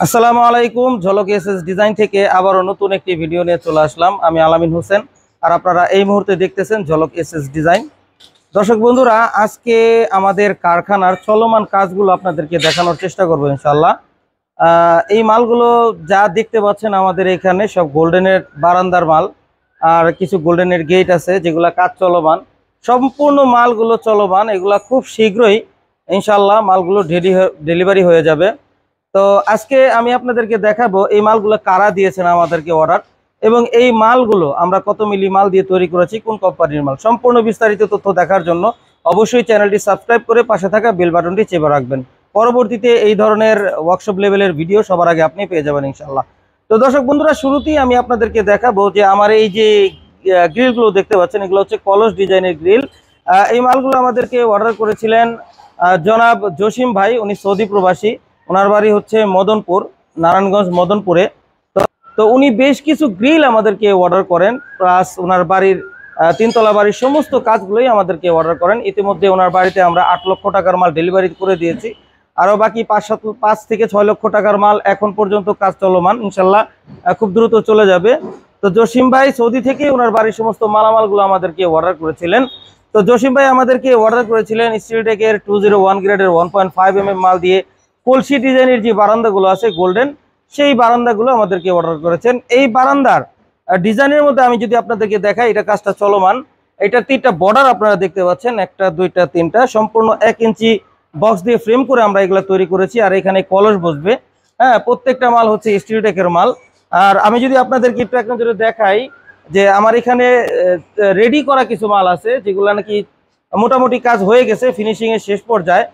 আসসালামু আলাইকুম। ঝলক এসএস ডিজাইন থেকে আবারও নতুন একটি ভিডিও নিয়ে চলে আসলাম। আমি আলামিন হোসেন, আর আপনারা এই মুহূর্তে দেখতেছেন ঝলক এসএস ডিজাইন। দর্শক বন্ধুরা, আজকে আমাদের কারখানার চলমান কাজগুলো আপনাদেরকে দেখানোর চেষ্টা করবো ইনশাল্লাহ। এই মালগুলো যা দেখতে পাচ্ছেন আমাদের এখানে সব গোল্ডেনের বারান্দার মাল, আর কিছু গোল্ডেনের গেট আছে যেগুলা কাজ চলমান। সম্পূর্ণ মালগুলো চলমান, এগুলা খুব শীঘ্রই ইনশাল্লাহ মালগুলো ডেলিভারি হয়ে যাবে। তো আজকে আমি আপনাদেরকে দেখাবো এই মালগুলো কারা দিয়েছেন আমাদেরকে অর্ডার, এবং এই মালগুলো আমরা কত মিলি মাল দিয়ে তৈরি করেছি, কোন কোম্পানির মাল। সম্পূর্ণ বিস্তারিত তথ্য দেখার জন্য অবশ্যই চ্যানেলটি সাবস্ক্রাইব করে পাশে থাকা বেল বাটনটি চেপে রাখবেন। পরবর্তীতে এই ধরনের ওয়ার্কশপ লেভেলের ভিডিও সবার আগে আপনি পেয়ে যাবেন ইনশাল্লাহ। তো দর্শক বন্ধুরা, শুরুতেই আমি আপনাদেরকে দেখাবো যে আমার এই যে গ্রিলগুলো দেখতে পাচ্ছেন, এগুলো হচ্ছে কলস ডিজাইনের গ্রিল। এই মালগুলো আমাদেরকে অর্ডার করেছিলেন জনাব জসিম ভাই, উনি সৌদি প্রবাসী। ওনার বাড়ি হচ্ছে মদনপুর, নারায়ণগঞ্জ মদনপুরে। তো উনি বেশ কিছু গ্রিল আমাদেরকে অর্ডার করেন, প্লাস ওনার বাড়ির তিনতলা বাড়ির সমস্ত কাজগুলোই আমাদেরকে অর্ডার করেন। ইতিমধ্যে ওনার বাড়িতে আমরা 8 লক্ষ টাকার মাল ডেলিভারি করে দিয়েছি। আরও বাকি 5 থেকে 6 লক্ষ টাকার মাল এখন পর্যন্ত কাজ চলমান, ইনশাল্লাহ খুব দ্রুত চলে যাবে। তো জসিম ভাই সৌদি থেকে ওনার বাড়ির সমস্ত মালামালগুলো আমাদেরকে অর্ডার করেছিলেন। তো জসিম ভাই আমাদেরকে অর্ডার করেছিলেন স্টিলটেকের 201 গ্রেডের 1.5 mm মাল দিয়ে কলসি ডিজাইনের যে বারান্দাগুলো আছে গোল্ডেন, সেই বারান্দাগুলো আমাদেরকে অর্ডার করেছেন। এই বারান্দার ডিজাইনের মধ্যে আমি যদি আপনাদেরকে দেখাই, এটা কাজটা চলমান। এটা 3টা বর্ডার আপনারা দেখতে পাচ্ছেন, 1টা 2টা 3টা, সম্পূর্ণ 1 ইঞ্চি বক্স দিয়ে ফ্রেম করে আমরা এগুলো তৈরি করেছি। আর এখানে কলস বসবে। হ্যাঁ, প্রত্যেকটা মাল হচ্ছে স্টিলটেকের মাল। আর আমি যদি আপনাদেরকে একটু এক নজরে দেখাই যে আমার এখানে রেডি করা কিছু মাল আছে যেগুলো নাকি মোটামুটি কাজ হয়ে গেছে, ফিনিশিং এর শেষ পর্যায়ে।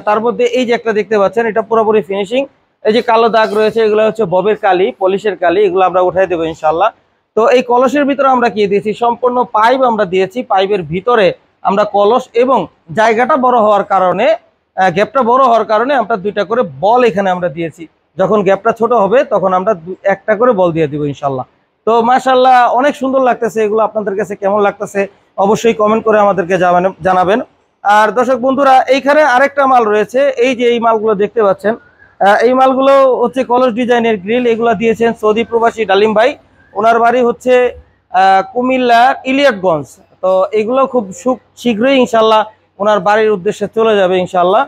তার মধ্যে এই যে একটা দেখতে পাচ্ছেন, এটা পুরোপুরি ফিনিশিং। এই যে কালো দাগ রয়েছে, এগুলো হচ্ছে ববের কালি, পলিশের কালি, এগুলো আমরা উঠাই দেবো ইনশাল্লাহ। তো এই কলসের ভিতরে আমরা কি দিয়েছি, সম্পূর্ণ পাইপ আমরা দিয়েছি। পাইপের ভিতরে আমরা কলস, এবং জায়গাটা বড় হওয়ার কারণে, গ্যাপটা বড় হওয়ার কারণে আমরা 2টা করে বল এখানে আমরা দিয়েছি। যখন গ্যাপটা ছোট হবে তখন আমরা 1টা করে বল দিয়ে দিব ইনশাল্লাহ। তো মাশাআল্লাহ অনেক সুন্দর লাগতেছে। এগুলো আপনাদের কাছে কেমন লাগতেছে অবশ্যই কমেন্ট করে আমাদেরকে জানাবেন। আর দর্শক বন্ধুরা, এইখানে আরেকটা মাল রয়েছে। এই যে এই মালগুলো দেখতে পাচ্ছেন, এই মালগুলো হচ্ছে কলস ডিজাইনের গ্রিল। এগুলো দিয়েছেন সৌদি প্রবাসী ডালিম ভাই, ওনার বাড়ি হচ্ছে কুমিল্লার ইলিয়াটগঞ্জ। তো এগুলো খুব শীঘ্রই ইনশাল্লাহ ওনার বাড়ির উদ্দেশ্যে চলে যাবে ইনশাল্লাহ।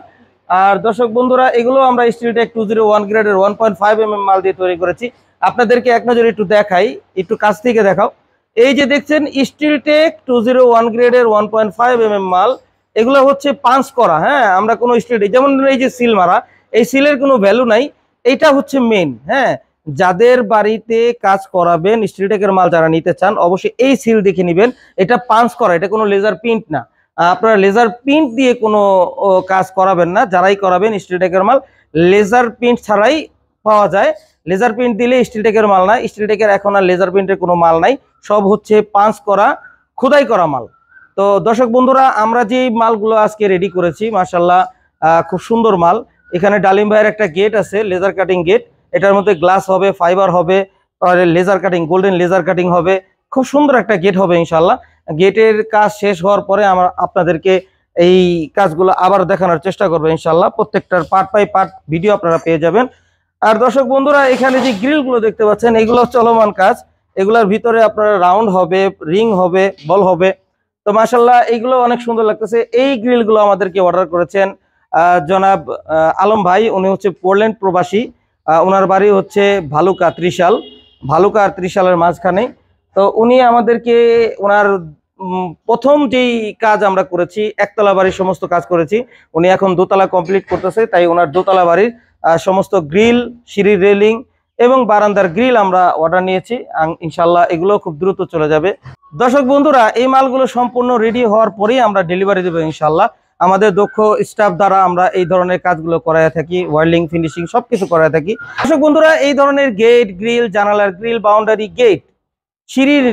আর দর্শক বন্ধুরা, এগুলো আমরা স্টিলটেক 201 গ্রেডের 1.5 mm মাল দিয়ে তৈরি করেছি। আপনাদেরকে এক নজরে একটু দেখাই, একটু কাছ থেকে দেখাও। এই যে দেখছেন স্টিলটেক 201 গ্রেডের 1.5 mm মাল, এগুলো হচ্ছে পাঞ্চ করা। হ্যাঁ, আমরা কোনো স্টিল, যেমন এই যে সিল মারা, এই সিলের কোনো ভ্যালু নাই, এইটা হচ্ছে মেন। হ্যাঁ, যাদের বাড়িতে কাজ করাবেন স্টিলটেকের মাল যারা নিতে চান, অবশ্যই এই সিল দেখে নেবেন। এটা পাঞ্চ করা, এটা কোনো লেজার প্রিন্ট না। আপনারা লেজার প্রিন্ট দিয়ে কোনো কাজ করাবেন না। যারাই করাবেন স্টিলটেকের মাল লেজার প্রিন্ট ছাড়াই পাওয়া যায়। লেজার প্রিন্ট দিলে স্টিলটেকের মাল না। স্টিলটেকের এখন আর লেজার প্রিন্টের কোনো মাল নাই, সব হচ্ছে পাঞ্চ করা, খোদাই করা মাল। তো দর্শক বন্ধুরা, আমরা যে মালগুলো আজকে রেডি করেছি মাশাআল্লাহ খুব সুন্দর মাল। এখানে ডালিম ভাইয়ের একটা গেট আছে, লেজার কাটিং গেট। এটার মধ্যে গ্লাস হবে, ফাইবার হবে, আর laser cutting, golden laser cutting হবে। খুব সুন্দর একটা গেট হবে ইনশাল্লাহ। গেটের কাজ শেষ হওয়ার পরে আমরা আপনাদেরকে এই কাজগুলো আবার দেখানোর চেষ্টা করবো ইনশাল্লাহ। প্রত্যেকটার পার্ট বাই পার্ট ভিডিও আপনারা পেয়ে যাবেন। আর দর্শক বন্ধুরা, এখানে যে গ্রিলগুলো দেখতে পাচ্ছেন, এগুলো চলমান কাজ। এগুলোর ভিতরে আপনার রাউন্ড হবে, রিং হবে, বল হবে। তো মাশাআল্লাহ এইগুলো অনেক সুন্দর লাগতেছে। এই গ্রিলগুলো আমাদেরকে অর্ডার করেছেন জনাব আলম ভাই, উনি হচ্ছে পোল্যান্ড প্রবাসী। ওনার বাড়ি হচ্ছে ভালুকা ত্রিশাল, ভালুকা আর ত্রিশালের মাঝখানে। তো উনি আমাদেরকে ওনার প্রথম যেই কাজ আমরা করেছি, একতলা বাড়ির সমস্ত কাজ করেছি, উনি এখন দোতলা কমপ্লিট করতেছে। তাই ওনার দোতলা বাড়ির সমস্ত গ্রিল, সিঁড়ির রেলিং এবং বারান্দার গ্রিল আমরা অর্ডার নিয়েছি ইনশাল্লাহ। এগুলো খুব দ্রুত চলে যাবে। দর্শক বন্ধুরা, এই মালগুলো সম্পূর্ণ রেডি হওয়ার পরেই আমরা ডেলিভারি দেবো ইনশাল্লাহ। আমাদের দক্ষ স্টাফ দ্বারা আমরা এই ধরনের কাজগুলো করায় থাকি, ওয়েল্ডিং, ফিনিশিং সবকিছু করায় থাকি। দর্শক বন্ধুরা, এই ধরনের গেট, গ্রিল, জানালার গ্রিল, বাউন্ডারি গেট, সিঁড়ির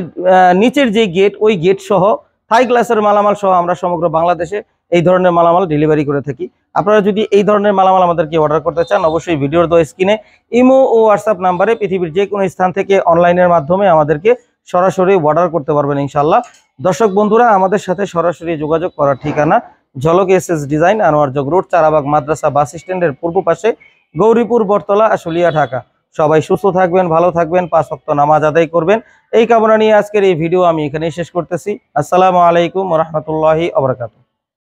নিচের যে গেট, ওই গেট সহ থাই গ্লাসের মালামাল সহ আমরা সমগ্র বাংলাদেশে এই ধরনের মালামাল ডেলিভারি করে থাকি। আপনারা যদি এই ধরনের মালামাল আমাদেরকে অর্ডার করতে চান, অবশ্যই ভিডিওর স্ক্রিনে ইমো ও হোয়াটসঅ্যাপ নাম্বারে পৃথিবীর যে কোনো স্থান থেকে অনলাইনের মাধ্যমে আমাদেরকে সরাসরি অর্ডার করতে পারবেন ইনশাল্লাহ। দর্শক বন্ধুরা, আমাদের সাথে সরাসরি যোগাযোগ করার ঠিকানা Jhalak SS design, Anwar Jag road, Charabag মাদ্রাসা বাস স্ট্যান্ডের পূর্ব পাশে, গৌরীপুর, বটতলা, আশুলিয়া, ঢাকা। সবাই সুস্থ থাকবেন, ভালো থাকবেন, 5 ওয়াক্ত নামাজ আদায় করবেন, এই কামনা নিয়ে আজকের এই ভিডিও আমি এখানেই শেষ করতেছি। আসসালামু আলাইকুম ওয়া রাহমাতুল্লাহি ওয়া বারাকাতুহু।